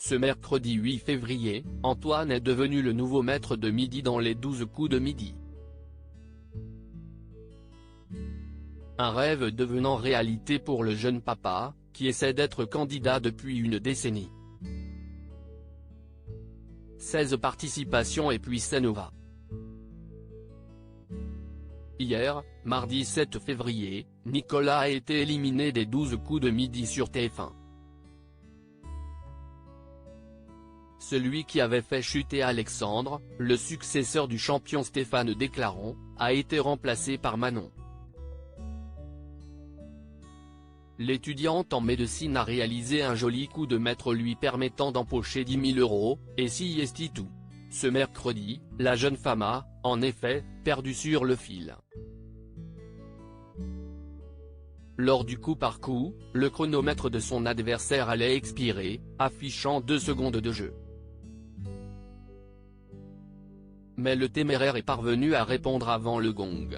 Ce mercredi 8 février, Antoine est devenu le nouveau maître de midi dans les 12 coups de midi. Un rêve devenant réalité pour le jeune papa, qui essaie d'être candidat depuis une décennie. 16 participations et puis ça nous va. Hier, mardi 7 février, Nicolas a été éliminé des 12 coups de midi sur TF1. Celui qui avait fait chuter Alexandre, le successeur du champion Stéphane Declaron, a été remplacé par Manon. L'étudiante en médecine a réalisé un joli coup de maître lui permettant d'empocher 10 000 €, et si est tout. Ce mercredi, la jeune femme a, en effet, perdu sur le fil. Lors du coup par coup, le chronomètre de son adversaire allait expirer, affichant 2 secondes de jeu. Mais le téméraire est parvenu à répondre avant le gong.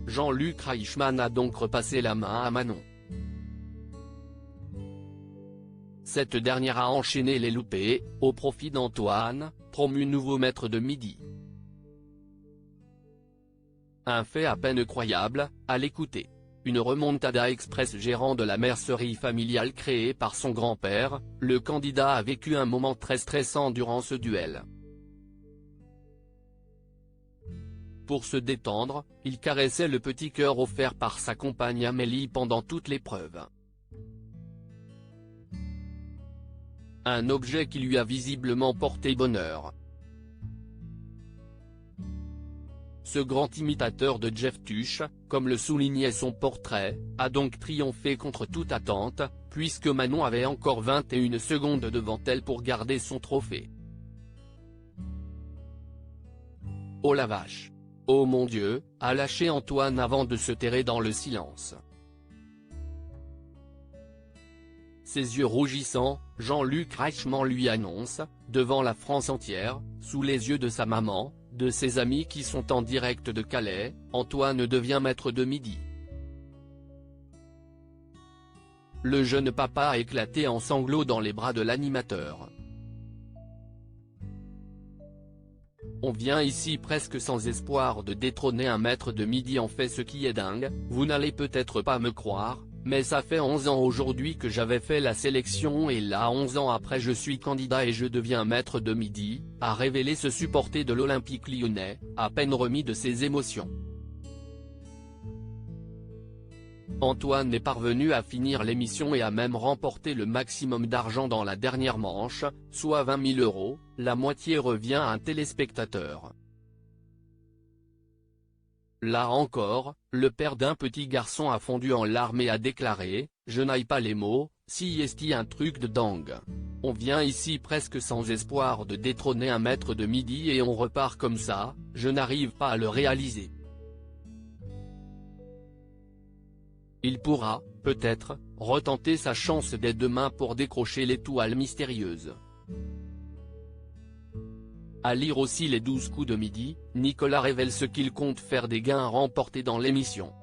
Jean-Luc Reichmann a donc repassé la main à Manon. Cette dernière a enchaîné les loupés, au profit d'Antoine, promu nouveau maître de midi. Un fait à peine croyable, à l'écouter. Une remontada express gérant de la mercerie familiale créée par son grand-père, le candidat a vécu un moment très stressant durant ce duel. Pour se détendre, il caressait le petit cœur offert par sa compagne Amélie pendant toute l'épreuve. Un objet qui lui a visiblement porté bonheur. Ce grand imitateur de Jeff Tuch, comme le soulignait son portrait, a donc triomphé contre toute attente, puisque Manon avait encore 21 secondes devant elle pour garder son trophée. Oh la vache! Oh mon Dieu, a lâché Antoine avant de se terrer dans le silence. Ses yeux rougissants, Jean-Luc Reichmann lui annonce, devant la France entière, sous les yeux de sa maman, de ses amis qui sont en direct de Calais, Antoine devient maître de midi. Le jeune papa a éclaté en sanglots dans les bras de l'animateur. On vient ici presque sans espoir de détrôner un maître de midi en fait ce qui est dingue, vous n'allez peut-être pas me croire, mais ça fait 11 ans aujourd'hui que j'avais fait la sélection et là 11 ans après je suis candidat et je deviens maître de midi, a révélé ce supporter de l'Olympique lyonnais, à peine remis de ses émotions. Antoine est parvenu à finir l'émission et a même remporté le maximum d'argent dans la dernière manche, soit 20 000 €, la moitié revient à un téléspectateur. Là encore, le père d'un petit garçon a fondu en larmes et a déclaré, « Je n'aille pas les mots, si est-il un truc de dingue. On vient ici presque sans espoir de détrôner un maître de midi et on repart comme ça, je n'arrive pas à le réaliser. » Il pourra, peut-être, retenter sa chance dès demain pour décrocher l'étoile mystérieuse. À lire aussi les 12 coups de midi, Nicolas révèle ce qu'il compte faire des gains remportés dans l'émission.